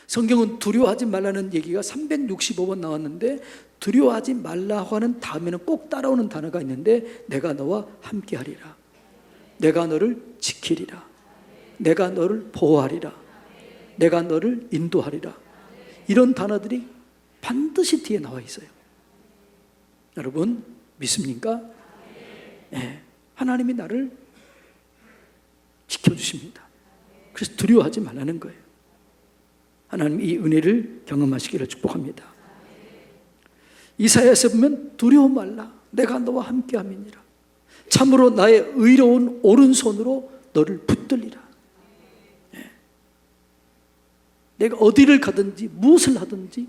성경은 두려워하지 말라는 얘기가 365번 나왔는데, 두려워하지 말라고 하는 다음에는 꼭 따라오는 단어가 있는데, 내가 너와 함께하리라, 내가 너를 지키리라, 내가 너를 보호하리라, 내가 너를 인도하리라. 이런 단어들이 반드시 뒤에 나와 있어요. 여러분 믿습니까? 네, 하나님이 나를 지켜주십니다. 그래서 두려워하지 말라는 거예요. 하나님 이 은혜를 경험하시기를 축복합니다. 이사야에서 보면 두려워 말라, 내가 너와 함께함이니라, 참으로 나의 의로운 오른손으로 너를 붙들리라. 네. 내가 어디를 가든지 무엇을 하든지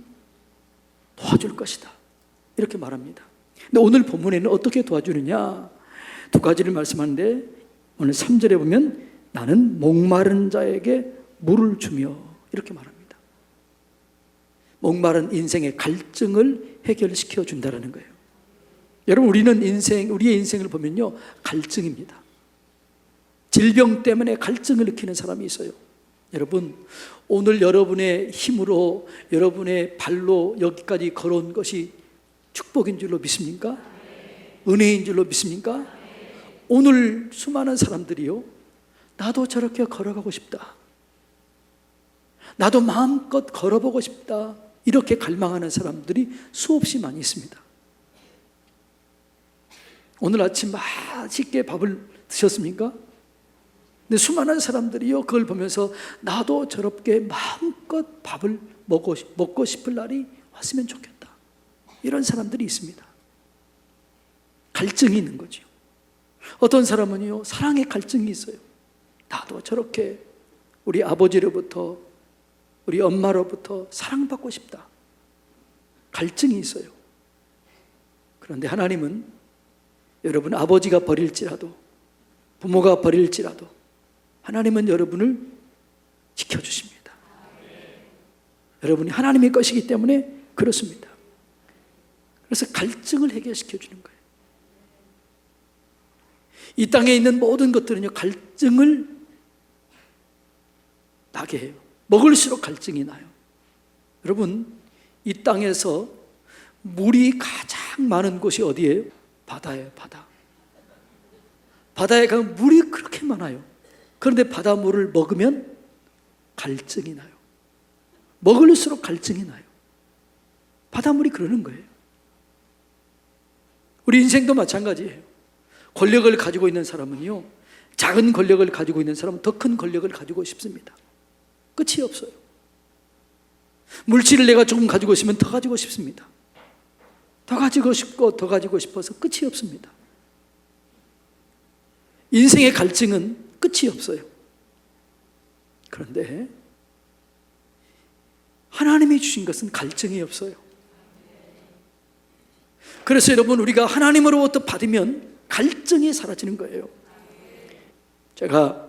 도와줄 것이다, 이렇게 말합니다. 근데 오늘 본문에는 어떻게 도와주느냐, 두 가지를 말씀하는데, 오늘 3절에 보면 나는 목마른 자에게 물을 주며, 이렇게 말합니다. 목마른 인생의 갈증을 해결시켜 준다는 거예요. 여러분, 우리의 인생을 보면요, 갈증입니다. 질병 때문에 갈증을 느끼는 사람이 있어요. 여러분, 오늘 여러분의 힘으로, 여러분의 발로 여기까지 걸어온 것이 축복인 줄로 믿습니까? 은혜인 줄로 믿습니까? 오늘 수많은 사람들이요, 나도 저렇게 걸어가고 싶다, 나도 마음껏 걸어보고 싶다, 이렇게 갈망하는 사람들이 수없이 많이 있습니다. 오늘 아침 맛있게 밥을 드셨습니까? 근데 수많은 사람들이요, 그걸 보면서 나도 저렇게 마음껏 밥을 먹고 싶을 날이 왔으면 좋겠다, 이런 사람들이 있습니다. 갈증이 있는 거죠. 어떤 사람은요, 사랑의 갈증이 있어요. 나도 저렇게 우리 아버지로부터, 우리 엄마로부터 사랑받고 싶다, 갈증이 있어요. 그런데 하나님은 여러분 아버지가 버릴지라도, 부모가 버릴지라도 하나님은 여러분을 지켜주십니다. 여러분이 하나님의 것이기 때문에 그렇습니다. 그래서 갈증을 해결시켜 주는 거예요. 이 땅에 있는 모든 것들은요, 갈증을 나게 해요. 먹을수록 갈증이 나요. 여러분, 이 땅에서 물이 가장 많은 곳이 어디예요? 바다예요. 바다. 바다에 가면 물이 그렇게 많아요. 그런데 바닷물을 먹으면 갈증이 나요. 먹을수록 갈증이 나요. 바닷물이 그러는 거예요. 우리 인생도 마찬가지예요. 권력을 가지고 있는 사람은요, 작은 권력을 가지고 있는 사람은 더 큰 권력을 가지고 싶습니다. 끝이 없어요. 물질을 내가 조금 가지고 있으면 더 가지고 싶습니다. 더 가지고 싶고 더 가지고 싶어서 끝이 없습니다. 인생의 갈증은 끝이 없어요. 그런데 하나님이 주신 것은 갈증이 없어요. 그래서 여러분, 우리가 하나님으로부터 받으면 갈증이 사라지는 거예요. 제가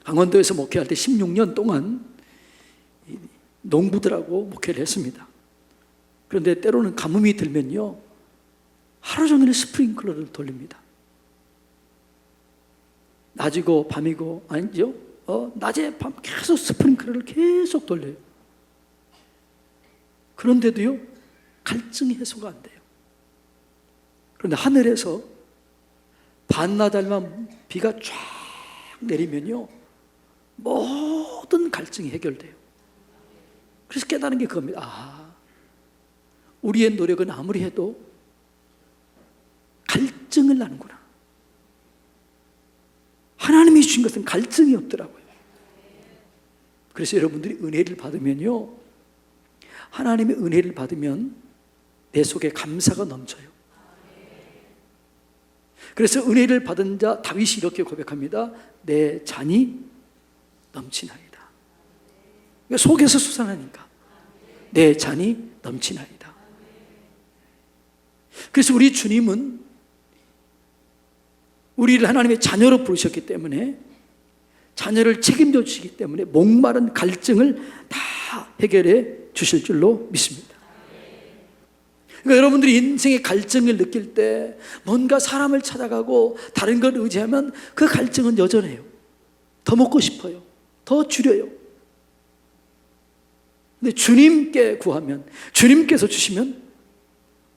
강원도에서 목회할 때 16년 동안 농부들하고 목회를 했습니다. 그런데 때로는 가뭄이 들면요, 하루 종일 스프링클러를 돌립니다. 낮이고 밤이고, 아니죠? 낮에 밤 계속 스프링클러를 계속 돌려요. 그런데도요, 갈증이 해소가 안 돼요. 그런데 하늘에서 반나절만 비가 쫙 내리면요, 모든 갈증이 해결돼요. 그래서 깨달은 게 그겁니다. 우리의 노력은 아무리 해도 갈증을 나는구나. 하나님이 주신 것은 갈증이 없더라고요. 그래서 여러분들이 은혜를 받으면요, 하나님의 은혜를 받으면 내 속에 감사가 넘쳐요. 그래서 은혜를 받은 자 다윗이 이렇게 고백합니다. 내 잔이 넘치나이다. 속에서 솟아나니까 내 잔이 넘치나이다. 그래서 우리 주님은 우리를 하나님의 자녀로 부르셨기 때문에, 자녀를 책임져 주시기 때문에 목마른 갈증을 다 해결해 주실 줄로 믿습니다. 그러니까 여러분들이 인생의 갈증을 느낄 때 뭔가 사람을 찾아가고 다른 걸 의지하면 그 갈증은 여전해요. 더 먹고 싶어요. 더 줄여요. 근데 주님께 구하면, 주님께서 주시면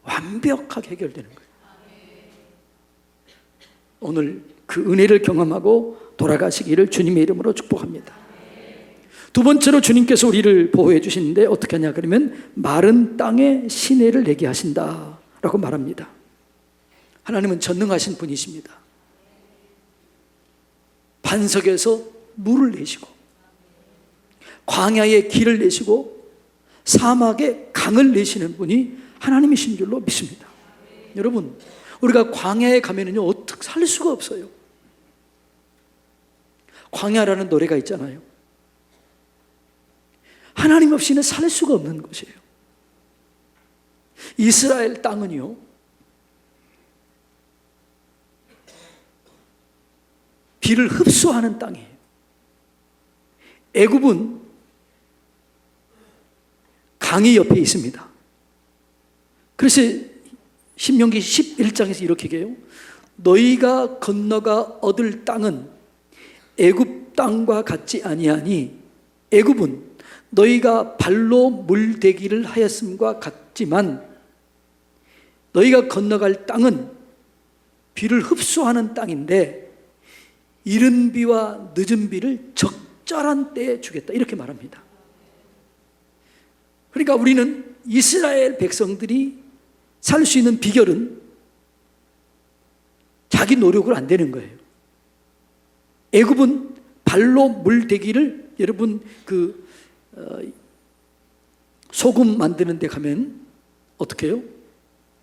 완벽하게 해결되는 거예요. 오늘 그 은혜를 경험하고 돌아가시기를 주님의 이름으로 축복합니다. 두 번째로 주님께서 우리를 보호해 주시는데 어떻게 하냐 그러면 마른 땅에 시내를 내게 하신다라고 말합니다. 하나님은 전능하신 분이십니다. 반석에서 물을 내시고 광야에 길을 내시고 사막에 강을 내시는 분이 하나님이신 줄로 믿습니다. 여러분, 우리가 광야에 가면은요 어떻게 살 수가 없어요. 광야라는 노래가 있잖아요. 하나님 없이는 살 수가 없는 것이에요. 이스라엘 땅은요 비를 흡수하는 땅이에요. 애굽은 강이 옆에 있습니다. 그래서 신명기 11장에서 이렇게 얘기해요. 너희가 건너가 얻을 땅은 애굽 땅과 같지 아니하니 애굽은 너희가 발로 물대기를 하였음과 같지만 너희가 건너갈 땅은 비를 흡수하는 땅인데 이른 비와 늦은 비를 적절한 때에 주겠다, 이렇게 말합니다. 그러니까 우리는 이스라엘 백성들이 살 수 있는 비결은 자기 노력을 안 되는 거예요. 애굽은 발로 물대기를, 여러분 소금 만드는 데 가면 어떻게 해요?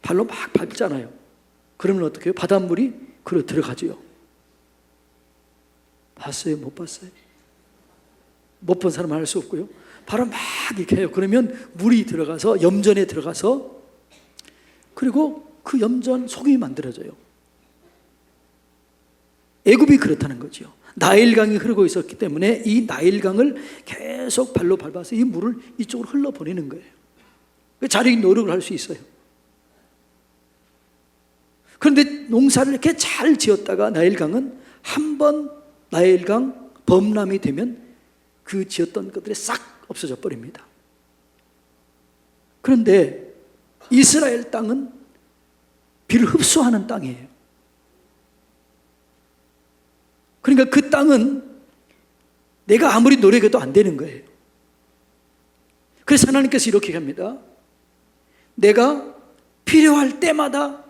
발로 막 밟잖아요. 그러면 어떻게 해요? 바닷물이 그로 들어가죠. 봤어요? 못 봤어요? 못 본 사람은 알 수 없고요. 바로 막 이렇게 해요. 그러면 물이 들어가서 염전에 들어가서 그리고 그 염전 소금이 만들어져요. 애굽이 그렇다는 거죠. 나일강이 흐르고 있었기 때문에 이 나일강을 계속 발로 밟아서 이 물을 이쪽으로 흘러보내는 거예요. 자력이 노력을 할 수 있어요. 그런데 농사를 이렇게 잘 지었다가 나일강은 한번 나일강 범람이 되면 그 지었던 것들이 싹 없어져 버립니다. 그런데 이스라엘 땅은 비를 흡수하는 땅이에요. 그러니까 그 땅은 내가 아무리 노력해도 안 되는 거예요. 그래서 하나님께서 이렇게 합니다. 내가 필요할 때마다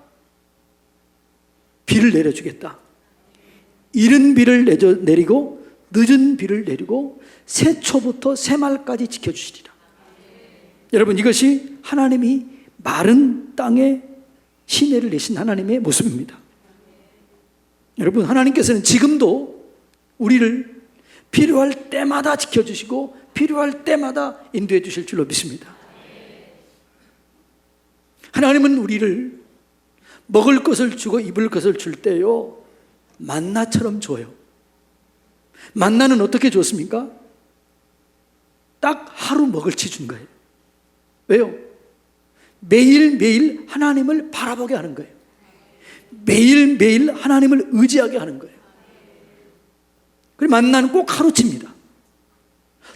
비를 내려주겠다. 이른 비를 내리고 늦은 비를 내리고 새초부터 새말까지 지켜주시리라. 여러분, 이것이 하나님이 마른 땅에 시내를 내신 하나님의 모습입니다. 여러분, 하나님께서는 지금도 우리를 필요할 때마다 지켜주시고 필요할 때마다 인도해 주실 줄로 믿습니다. 하나님은 우리를 먹을 것을 주고 입을 것을 줄 때요 만나처럼 줘요. 만나는 어떻게 줬습니까? 딱 하루 먹을치 준 거예요. 왜요? 매일매일 하나님을 바라보게 하는 거예요. 매일매일 하나님을 의지하게 하는 거예요. 그리고 만나는 꼭 하루치입니다.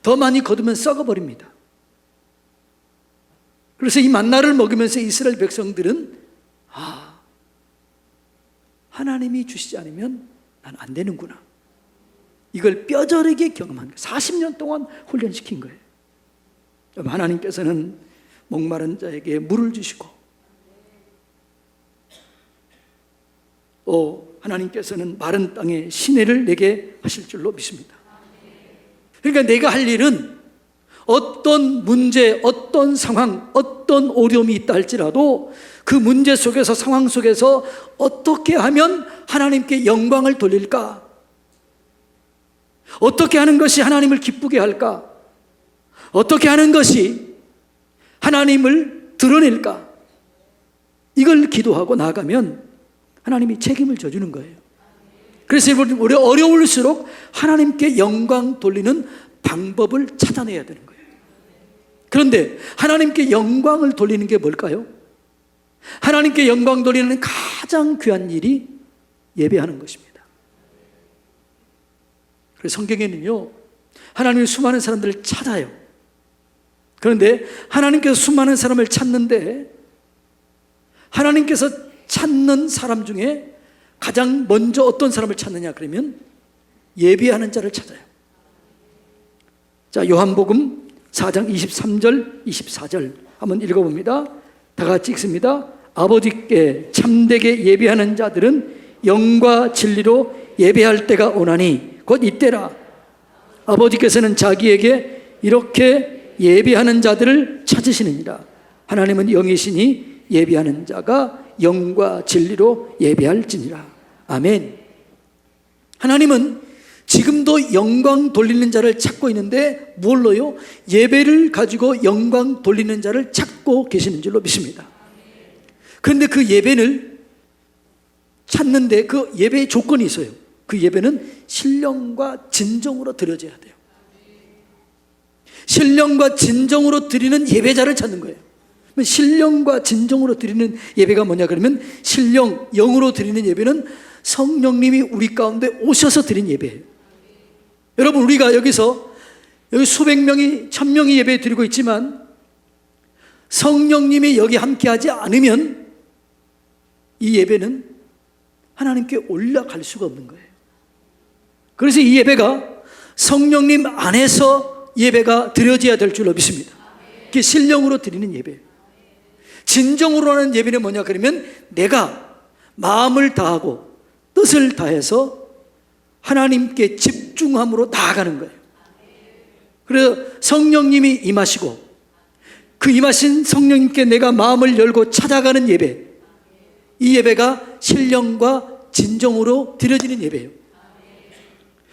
더 많이 거두면 썩어버립니다. 그래서 이 만나를 먹으면서 이스라엘 백성들은 하나님이 주시지 않으면 난 안 되는구나, 이걸 뼈저리게 경험한 거예요. 40년 동안 훈련시킨 거예요. 하나님께서는 목마른 자에게 물을 주시고 하나님께서는 마른 땅에 시내를 내게 하실 줄로 믿습니다. 그러니까 내가 할 일은 어떤 문제, 어떤 상황, 어떤 어려움이 있다 할지라도 그 문제 속에서, 상황 속에서 어떻게 하면 하나님께 영광을 돌릴까? 어떻게 하는 것이 하나님을 기쁘게 할까? 어떻게 하는 것이 하나님을 드러낼까? 이걸 기도하고 나아가면 하나님이 책임을 져주는 거예요. 그래서 우리 어려울수록 하나님께 영광 돌리는 방법을 찾아내야 되는 거예요. 그런데 하나님께 영광을 돌리는 게 뭘까요? 하나님께 영광 돌리는 가장 귀한 일이 예배하는 것입니다. 그래서 성경에는요, 하나님이 수많은 사람들을 찾아요. 그런데 하나님께서 수많은 사람을 찾는데 하나님께서 찾는 사람 중에 가장 먼저 어떤 사람을 찾느냐 그러면 예배하는 자를 찾아요. 자, 요한복음 4장 23절 24절 한번 읽어봅니다. 다 같이 읽습니다. 아버지께 참되게 예배하는 자들은 영과 진리로 예배할 때가 오나니 곧 이때라. 아버지께서는 자기에게 이렇게 예배하는 자들을 찾으시느니라. 하나님은 영이시니 예배하는 자가 영과 진리로 예배할지니라. 아멘. 하나님은 지금도 영광 돌리는 자를 찾고 있는데 뭘로요? 예배를 가지고 영광 돌리는 자를 찾고 계시는 줄로 믿습니다. 그런데 그 예배를 찾는데 그 예배의 조건이 있어요. 그 예배는 신령과 진정으로 드려져야 돼요. 신령과 진정으로 드리는 예배자를 찾는 거예요. 신령과 진정으로 드리는 예배가 뭐냐 그러면 신령, 영으로 드리는 예배는 성령님이 우리 가운데 오셔서 드린 예배예요. 여러분, 우리가 여기 수백 명이, 1000명이 예배 드리고 있지만 성령님이 여기 함께하지 않으면 이 예배는 하나님께 올라갈 수가 없는 거예요. 그래서 이 예배가 성령님 안에서 예배가 드려져야 될 줄로 믿습니다. 그게 신령으로 드리는 예배예요. 진정으로 하는 예배는 뭐냐 그러면 내가 마음을 다하고 뜻을 다해서 하나님께 집중함으로 나아가는 거예요. 그래서 성령님이 임하시고 그 임하신 성령님께 내가 마음을 열고 찾아가는 예배, 이 예배가 신령과 진정으로 드려지는 예배예요.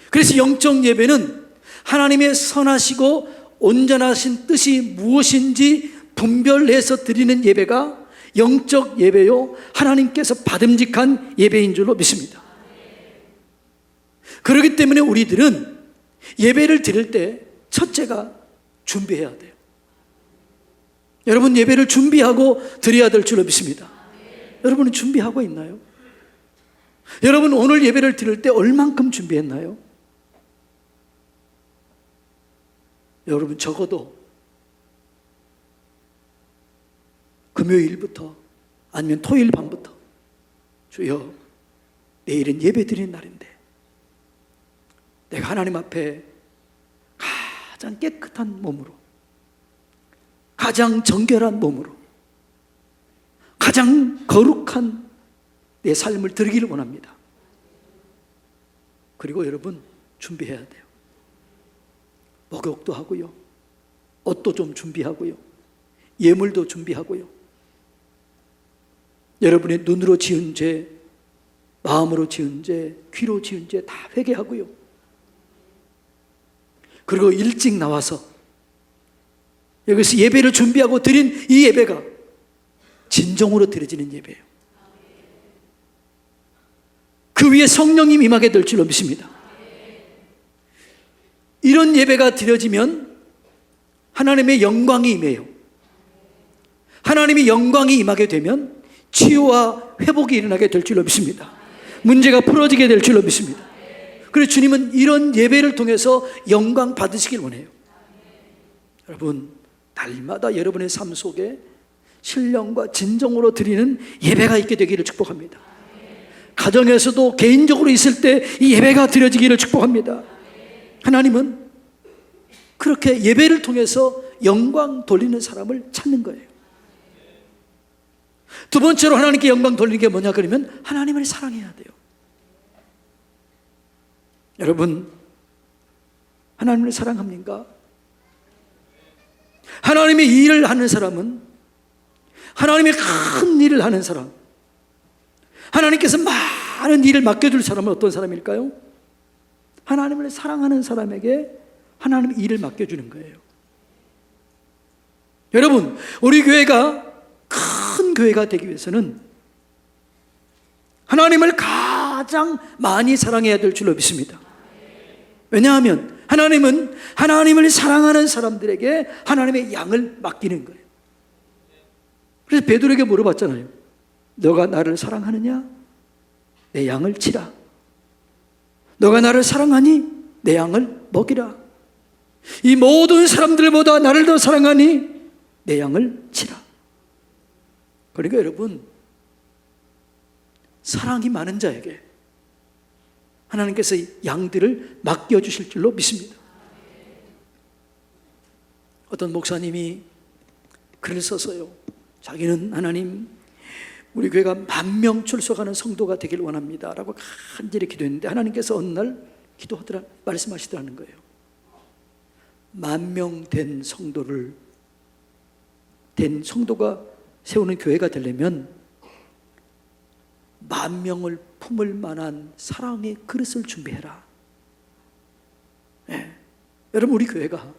그래서 영적 예배는 하나님의 선하시고 온전하신 뜻이 무엇인지 분별해서 드리는 예배가 영적 예배요, 하나님께서 받음직한 예배인 줄로 믿습니다. 그렇기 때문에 우리들은 예배를 드릴 때 첫째가 준비해야 돼요. 여러분, 예배를 준비하고 드려야 될 줄로 믿습니다. 여러분은 준비하고 있나요? 여러분, 오늘 예배를 드릴 때 얼만큼 준비했나요? 여러분, 적어도 금요일부터 아니면 토요일 밤부터 주여, 내일은 예배 드리는 날인데 내가 하나님 앞에 가장 깨끗한 몸으로, 가장 정결한 몸으로, 가장 거룩한 내 삶을 드리기를 원합니다. 그리고 여러분, 준비해야 돼요. 목욕도 하고요, 옷도 좀 준비하고요, 예물도 준비하고요, 여러분의 눈으로 지은 죄, 마음으로 지은 죄, 귀로 지은 죄 다 회개하고요. 그리고 일찍 나와서 여기서 예배를 준비하고 드린 이 예배가 진정으로 드려지는 예배예요. 그 위에 성령님 임하게 될 줄로 믿습니다. 이런 예배가 드려지면 하나님의 영광이 임해요. 하나님의 영광이 임하게 되면 치유와 회복이 일어나게 될 줄로 믿습니다. 문제가 풀어지게 될 줄로 믿습니다. 그래서 주님은 이런 예배를 통해서 영광 받으시길 원해요. 여러분, 날마다 여러분의 삶 속에 신령과 진정으로 드리는 예배가 있게 되기를 축복합니다. 가정에서도 개인적으로 있을 때 이 예배가 드려지기를 축복합니다. 하나님은 그렇게 예배를 통해서 영광 돌리는 사람을 찾는 거예요. 두 번째로 하나님께 영광 돌리는 게 뭐냐 그러면 하나님을 사랑해야 돼요. 여러분, 하나님을 사랑합니까? 하나님의 일을 하는 사람은, 하나님의 큰 일을 하는 사람, 하나님께서 많은 일을 맡겨줄 사람은 어떤 사람일까요? 하나님을 사랑하는 사람에게 하나님의 일을 맡겨주는 거예요. 여러분, 우리 교회가 큰 교회가 되기 위해서는 하나님을 가장 많이 사랑해야 될 줄로 믿습니다. 왜냐하면 하나님은 하나님을 사랑하는 사람들에게 하나님의 양을 맡기는 거예요. 그래서 베드로에게 물어봤잖아요. 너가 나를 사랑하느냐? 내 양을 치라. 너가 나를 사랑하니 내 양을 먹이라. 이 모든 사람들보다 나를 더 사랑하니 내 양을 치라. 그러니까 여러분, 사랑이 많은 자에게 하나님께서 양들을 맡겨주실 줄로 믿습니다. 어떤 목사님이 글을 써서요, 자기는 하나님, 우리 교회가 10,000명 출석하는 성도가 되길 원합니다 라고 간절히 기도했는데 하나님께서 어느 날 말씀하시더라는 거예요. 10,000명 된 성도가 세우는 교회가 되려면 10,000명을 품을 만한 사랑의 그릇을 준비해라. 네. 여러분, 우리 교회가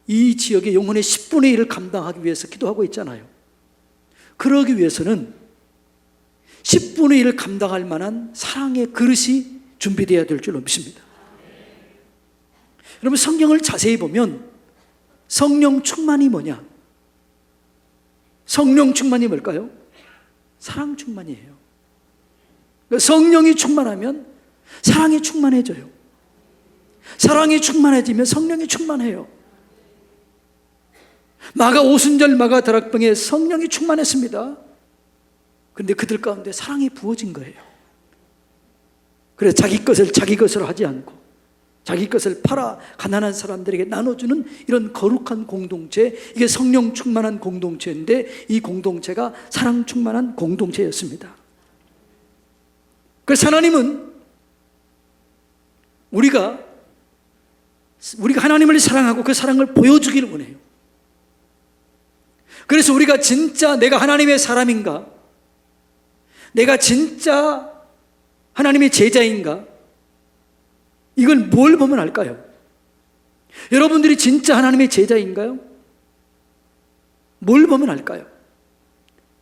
이 지역의 영혼의 10분의 1을 감당하기 위해서 기도하고 있잖아요. 그러기 위해서는 10분의 1을 감당할 만한 사랑의 그릇이 준비되어야 될 줄로 믿습니다. 여러분, 성경을 자세히 보면 성령 충만이 뭐냐? 성령 충만이 뭘까요? 사랑 충만이에요. 그러니까 성령이 충만하면 사랑이 충만해져요. 사랑이 충만해지면 성령이 충만해요. 마가 오순절 마가 다락방에 성령이 충만했습니다. 그런데 그들 가운데 사랑이 부어진 거예요. 그래서 자기 것을 하지 않고 자기 것을 팔아 가난한 사람들에게 나눠주는 이런 거룩한 공동체, 이게 성령 충만한 공동체인데 이 공동체가 사랑 충만한 공동체였습니다. 그래서 하나님은 우리가 하나님을 사랑하고 그 사랑을 보여주기를 원해요. 그래서 우리가 진짜 내가 하나님의 사람인가? 내가 진짜 하나님의 제자인가? 이걸 뭘 보면 알까요? 여러분들이 진짜 하나님의 제자인가요? 뭘 보면 알까요?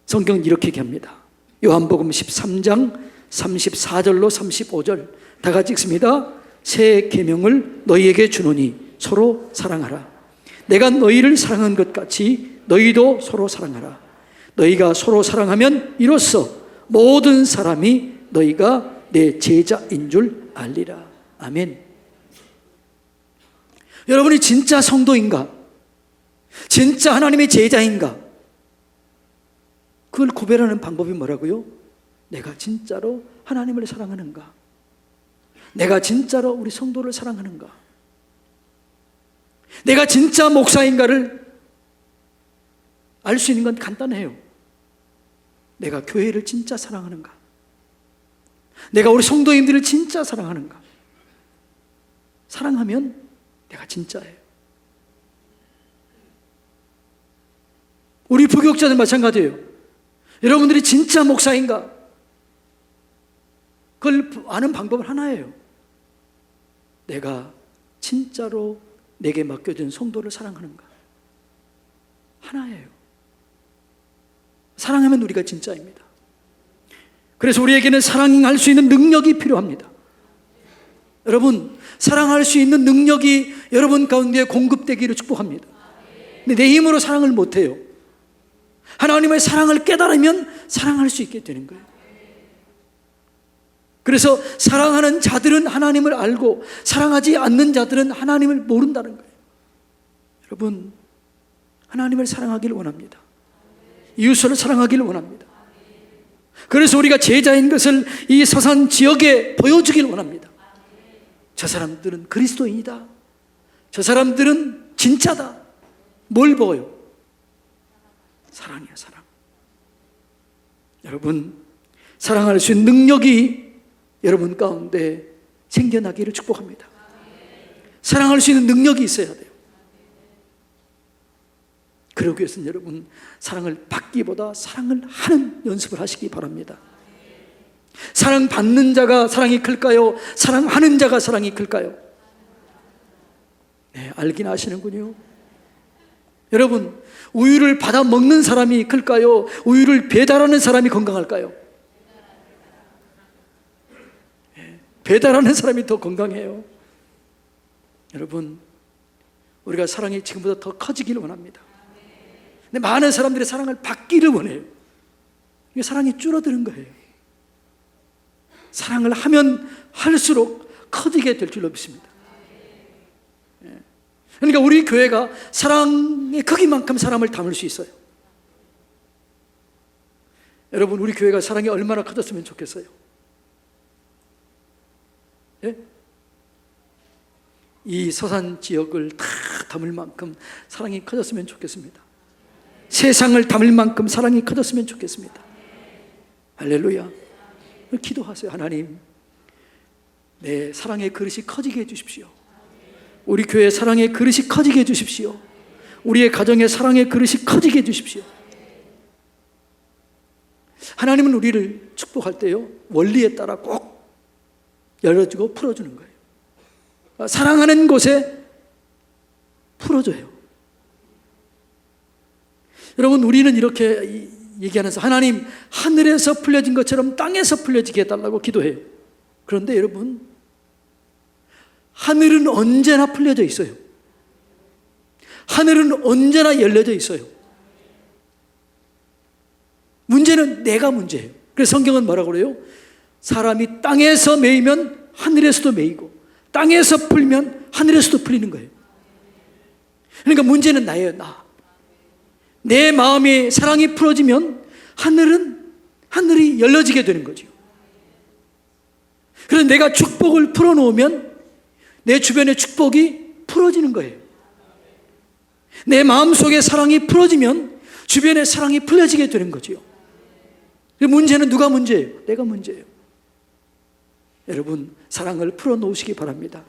성경은 이렇게 얘기합니다. 요한복음 13장 34절로 35절 다 같이 읽습니다. 새 계명을 너희에게 주노니 서로 사랑하라. 내가 너희를 사랑한 것 같이 너희도 서로 사랑하라. 너희가 서로 사랑하면 이로써 모든 사람이 너희가 내 제자인 줄 알리라. 아멘. 여러분이 진짜 성도인가? 진짜 하나님의 제자인가? 그걸 구별하는 방법이 뭐라고요? 내가 진짜로 하나님을 사랑하는가? 내가 진짜로 우리 성도를 사랑하는가? 내가 진짜 목사인가를 알 수 있는 건 간단해요. 내가 교회를 진짜 사랑하는가? 내가 우리 성도님들을 진짜 사랑하는가? 사랑하면 내가 진짜예요. 우리 부교육자들 마찬가지예요. 여러분들이 진짜 목사인가? 그걸 아는 방법은 하나예요. 내가 진짜로 내게 맡겨진 성도를 사랑하는가? 하나예요. 사랑하면 우리가 진짜입니다. 그래서 우리에게는 사랑할 수 있는 능력이 필요합니다. 여러분, 사랑할 수 있는 능력이 여러분 가운데 공급되기를 축복합니다. 근데 내 힘으로 사랑을 못해요. 하나님의 사랑을 깨달으면 사랑할 수 있게 되는 거예요. 그래서 사랑하는 자들은 하나님을 알고 사랑하지 않는 자들은 하나님을 모른다는 거예요. 여러분, 하나님을 사랑하기를 원합니다. 이웃을 사랑하기를 원합니다. 그래서 우리가 제자인 것을 이 서산 지역에 보여주기를 원합니다. 저 사람들은 그리스도인이다. 저 사람들은 진짜다. 뭘 보여요? 사랑이야, 사랑. 여러분, 사랑할 수 있는 능력이 여러분 가운데 생겨나기를 축복합니다. 사랑할 수 있는 능력이 있어야 돼요. 그러기 위해서는 여러분, 사랑을 받기보다 사랑을 하는 연습을 하시기 바랍니다. 사랑받는 자가 사랑이 클까요? 사랑하는 자가 사랑이 클까요? 네, 알긴 아시는군요. 여러분, 우유를 받아 먹는 사람이 클까요? 우유를 배달하는 사람이 건강할까요? 네, 배달하는 사람이 더 건강해요. 여러분, 우리가 사랑이 지금보다 더 커지기를 원합니다. 근데 많은 사람들이 사랑을 받기를 원해요. 이게 사랑이 줄어드는 거예요. 사랑을 하면 할수록 커지게 될 줄로 믿습니다. 그러니까 우리 교회가 사랑의 크기만큼 사람을 담을 수 있어요. 여러분, 우리 교회가 사랑이 얼마나 커졌으면 좋겠어요? 예? 이 서산 지역을 다 담을 만큼 사랑이 커졌으면 좋겠습니다. 세상을 담을 만큼 사랑이 커졌으면 좋겠습니다. 할렐루야. 기도하세요. 하나님, 내 사랑의 그릇이 커지게 해주십시오. 우리 교회의 사랑의 그릇이 커지게 해주십시오. 우리의 가정의 사랑의 그릇이 커지게 해주십시오. 하나님은 우리를 축복할 때요, 원리에 따라 꼭 열어주고 풀어주는 거예요. 사랑하는 곳에 풀어줘요. 여러분, 우리는 이렇게 얘기하면서 하나님, 하늘에서 풀려진 것처럼 땅에서 풀려지게 해달라고 기도해요. 그런데 여러분, 하늘은 언제나 풀려져 있어요. 하늘은 언제나 열려져 있어요. 문제는 내가 문제예요. 그래서 성경은 뭐라고 그래요? 사람이 땅에서 매이면 하늘에서도 매이고, 땅에서 풀면 하늘에서도 풀리는 거예요. 그러니까 문제는 나예요. 내 마음에 사랑이 풀어지면 하늘이 열려지게 되는 거죠. 그래서 내가 축복을 풀어놓으면 내 주변의 축복이 풀어지는 거예요. 내 마음속에 사랑이 풀어지면 주변의 사랑이 풀려지게 되는 거죠. 문제는 누가 문제예요? 내가 문제예요. 여러분, 사랑을 풀어놓으시기 바랍니다.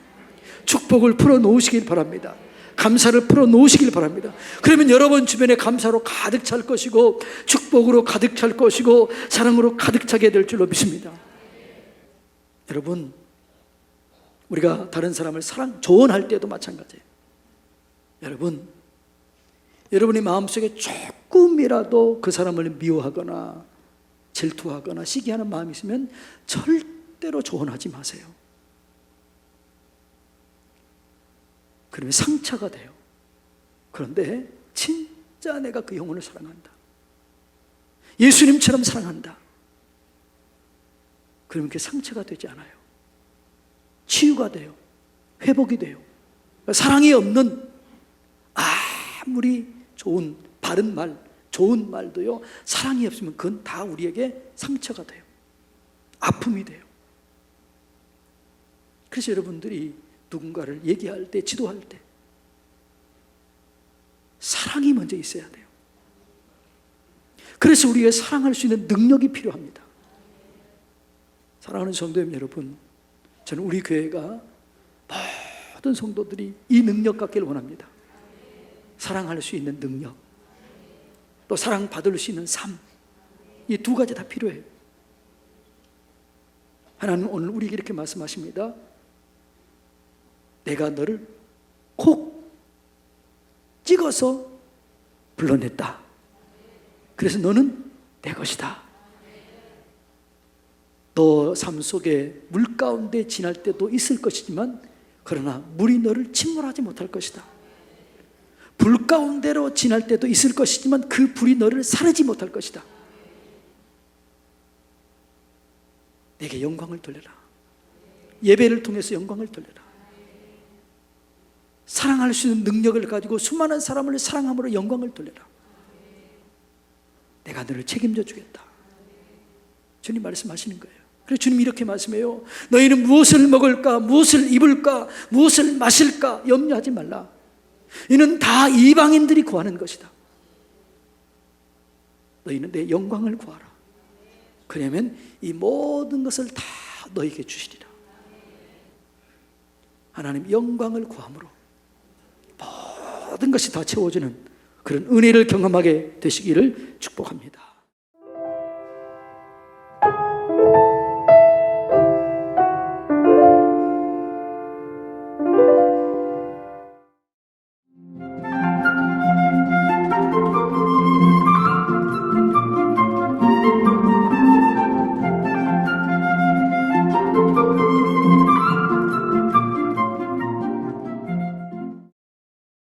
축복을 풀어놓으시길 바랍니다. 감사를 풀어놓으시길 바랍니다. 그러면 여러분 주변에 감사로 가득 찰 것이고, 축복으로 가득 찰 것이고, 사랑으로 가득 차게 될 줄로 믿습니다. 여러분, 우리가 다른 사람을 조언할 때도 마찬가지예요. 여러분의 마음속에 조금이라도 그 사람을 미워하거나 질투하거나 시기하는 마음이 있으면 절대로 조언하지 마세요. 그러면 상처가 돼요. 그런데 진짜 내가 그 영혼을 사랑한다, 예수님처럼 사랑한다, 그러면 그게 상처가 되지 않아요. 치유가 돼요. 회복이 돼요. 사랑이 없는 아무리 좋은 바른 말, 좋은 말도요, 사랑이 없으면 그건 다 우리에게 상처가 돼요. 아픔이 돼요. 그래서 여러분들이 누군가를 얘기할 때, 지도할 때 사랑이 먼저 있어야 돼요. 그래서 우리가 사랑할 수 있는 능력이 필요합니다. 사랑하는 성도님 여러분, 저는 우리 교회가 모든 성도들이 이 능력 갖기를 원합니다. 사랑할 수 있는 능력, 또 사랑받을 수 있는 삶, 이 두 가지 다 필요해요. 하나님은 오늘 우리에게 이렇게 말씀하십니다. 내가 너를 콕 찍어서 불러냈다. 그래서 너는 내 것이다. 너 삶 속에 물 가운데 지날 때도 있을 것이지만, 그러나 물이 너를 침몰하지 못할 것이다. 불 가운데로 지날 때도 있을 것이지만 그 불이 너를 사르지 못할 것이다. 내게 영광을 돌려라. 예배를 통해서 영광을 돌려라. 사랑할 수 있는 능력을 가지고 수많은 사람을 사랑함으로 영광을 돌려라. 내가 너를 책임져 주겠다. 주님 말씀하시는 거예요. 그래서 주님이 이렇게 말씀해요. 너희는 무엇을 먹을까, 무엇을 입을까, 무엇을 마실까 염려하지 말라. 이는 다 이방인들이 구하는 것이다. 너희는 내 영광을 구하라. 그러면 이 모든 것을 다 너에게 주시리라. 하나님 영광을 구함으로 모든 것이 다 채워지는 그런 은혜를 경험하게 되시기를 축복합니다.